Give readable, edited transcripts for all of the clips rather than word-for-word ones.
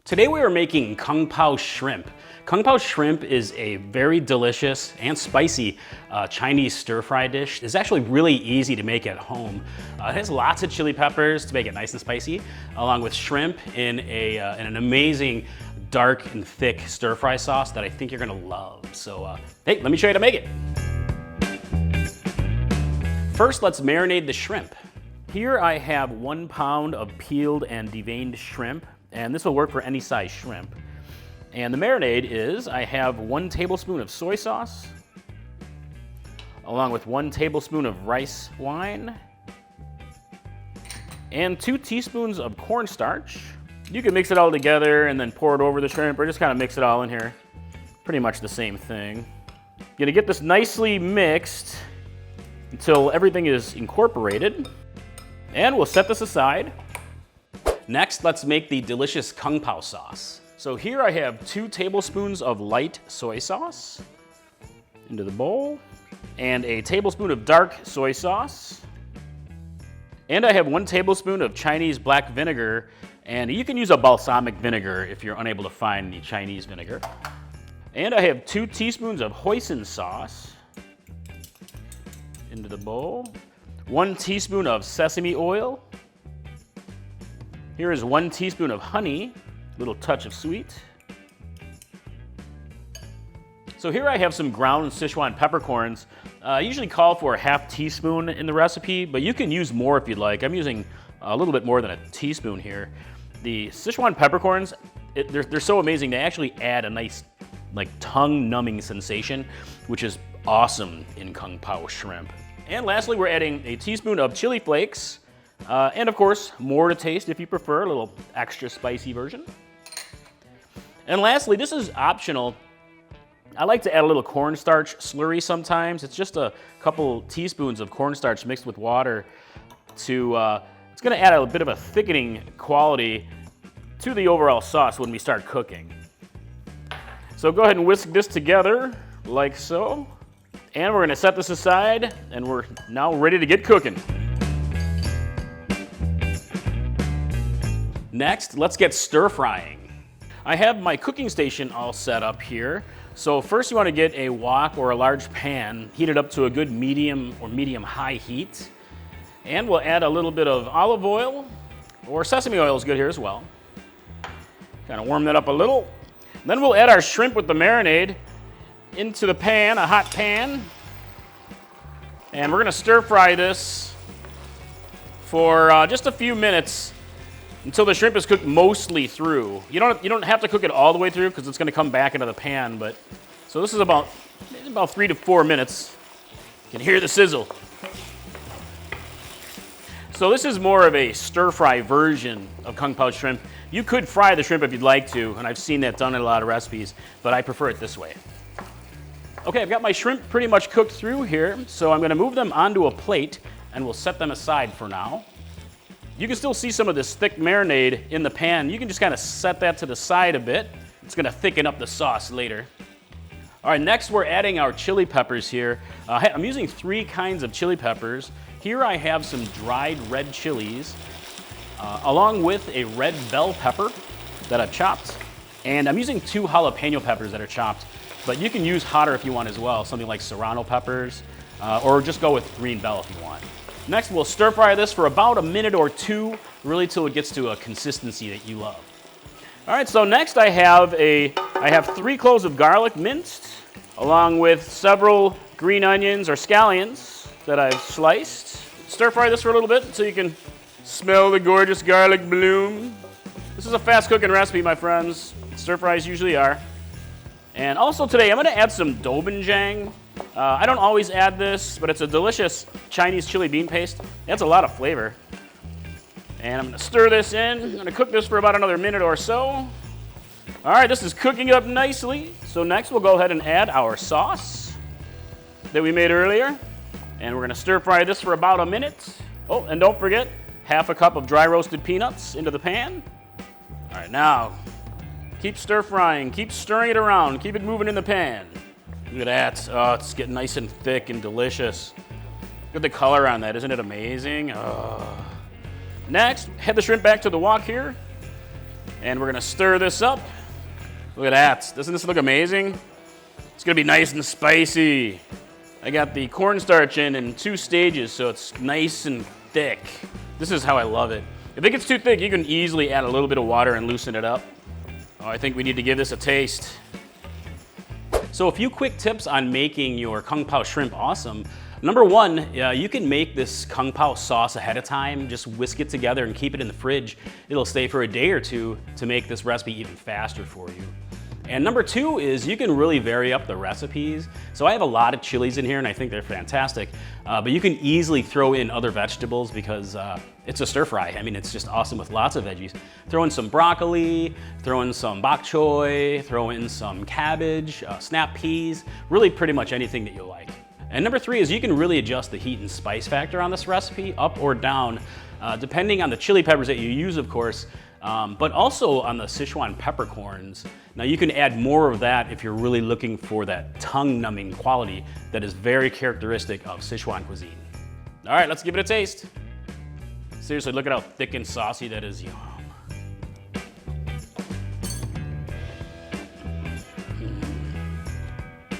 Today we are making Kung Pao shrimp. Kung Pao shrimp is a very delicious and spicy Chinese stir-fry dish. It's actually really easy to make at home. It has lots of chili peppers to make it nice and spicy, along with shrimp in an amazing dark and thick stir-fry sauce that I think you're gonna love. So hey, let me show you how to make it. First, let's marinate the shrimp. Here I have 1 pound of peeled and deveined shrimp, and this will work for any size shrimp. And the marinade is, I have 1 tablespoon of soy sauce, along with 1 tablespoon of rice wine, and 2 teaspoons of cornstarch. You can mix it all together and then pour it over the shrimp, or just kind of mix it all in here. Pretty much the same thing. You're gonna get this nicely mixed until everything is incorporated. And we'll set this aside. Next, let's make the delicious Kung Pao sauce. So here I have 2 tablespoons of light soy sauce into the bowl, and a tablespoon of dark soy sauce. And I have 1 tablespoon of Chinese black vinegar, and you can use a balsamic vinegar if you're unable to find the Chinese vinegar. And I have 2 teaspoons of hoisin sauce into the bowl. 1 teaspoon of sesame oil. Here is 1 teaspoon of honey, a little touch of sweet. So here I have some ground Sichuan peppercorns. I usually call for a ½ teaspoon in the recipe, but you can use more if you'd like. I'm using a little bit more than a teaspoon here. The Sichuan peppercorns, they're so amazing. They actually add a nice tongue numbing sensation, which is awesome in Kung Pao shrimp. And lastly, we're adding a teaspoon of chili flakes, and of course, more to taste if you prefer, a little extra spicy version. And lastly, this is optional. I like to add a little cornstarch slurry sometimes. It's just a couple teaspoons of cornstarch mixed with water it's gonna add a bit of a thickening quality to the overall sauce when we start cooking. So go ahead and whisk this together like so. And we're gonna set this aside, and we're now ready to get cooking. Next, let's get stir frying. I have my cooking station all set up here. So first you wanna get a wok or a large pan, heat it up to a good medium or medium-high heat. And we'll add a little bit of olive oil, or sesame oil is good here as well. Kind of warm that up a little. Then we'll add our shrimp with the marinade into the pan, a hot pan. And we're gonna stir fry this for just a few minutes until the shrimp is cooked mostly through. You don't have to cook it all the way through because it's gonna come back into the pan, but so this is about 3 to 4 minutes. You can hear the sizzle. So this is more of a stir-fry version of Kung Pao shrimp. You could fry the shrimp if you'd like to, and I've seen that done in a lot of recipes, but I prefer it this way. Okay, I've got my shrimp pretty much cooked through here, so I'm gonna move them onto a plate and we'll set them aside for now. You can still see some of this thick marinade in the pan. You can just kind of set that to the side a bit. It's gonna thicken up the sauce later. All right, next we're adding our chili peppers here. I'm using 3 kinds of chili peppers. Here I have some dried red chilies, along with a red bell pepper that I've chopped. And I'm using 2 jalapeno peppers that are chopped. But you can use hotter if you want as well, something like serrano peppers, or just go with green bell if you want. Next, we'll stir fry this for about a minute or 2, really till it gets to a consistency that you love. All right, so next I have 3 cloves of garlic minced, along with several green onions or scallions that I've sliced. Stir fry this for a little bit so you can smell the gorgeous garlic bloom. This is a fast cooking recipe, my friends. Stir fries usually are. And also today, I'm gonna add some dobenjang. I don't always add this, but it's a delicious Chinese chili bean paste. It adds a lot of flavor. And I'm gonna stir this in. I'm gonna cook this for about another minute or so. All right, this is cooking up nicely. So next we'll go ahead and add our sauce that we made earlier. And we're gonna stir fry this for about a minute. Oh, and don't forget, ½ cup of dry roasted peanuts into the pan. All right, now, keep stir frying, keep stirring it around, keep it moving in the pan. Look at that, oh, it's getting nice and thick and delicious. Look at the color on that, isn't it amazing? Oh. Next, head the shrimp back to the wok here. And we're gonna stir this up. Look at that. Doesn't this look amazing? It's gonna be nice and spicy. I got the cornstarch in 2 stages, so it's nice and thick. This is how I love it. If it gets too thick, you can easily add a little bit of water and loosen it up. Oh, I think we need to give this a taste. So a few quick tips on making your Kung Pao shrimp awesome. Number 1, you can make this Kung Pao sauce ahead of time. Just whisk it together and keep it in the fridge. It'll stay for a day or 2 to make this recipe even faster for you. And number 2 is you can really vary up the recipes. So I have a lot of chilies in here and I think they're fantastic, but you can easily throw in other vegetables because it's a stir fry. I mean, it's just awesome with lots of veggies. Throw in some broccoli, throw in some bok choy, throw in some cabbage, snap peas, really pretty much anything that you like. And number 3 is you can really adjust the heat and spice factor on this recipe, up or down, depending on the chili peppers that you use, of course, but also on the Sichuan peppercorns. Now you can add more of that if you're really looking for that tongue-numbing quality that is very characteristic of Sichuan cuisine. All right, let's give it a taste. Seriously, look at how thick and saucy that is. Yum.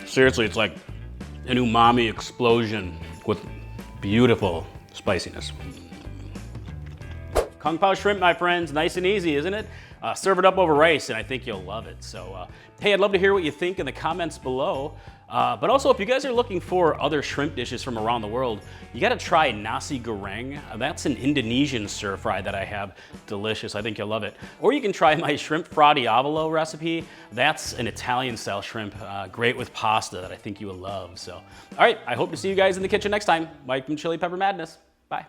Seriously, it's like an umami explosion with beautiful spiciness. Kung Pao shrimp, my friends, nice and easy, isn't it? Serve it up over rice and I think you'll love it. So, hey, I'd love to hear what you think in the comments below. But also, if you guys are looking for other shrimp dishes from around the world, you gotta try nasi goreng. That's an Indonesian stir fry that I have. Delicious, I think you'll love it. Or you can try my shrimp fra diavolo recipe. That's an Italian style shrimp, great with pasta that I think you will love. So, all right, I hope to see you guys in the kitchen next time. Mike from Chili Pepper Madness. Bye.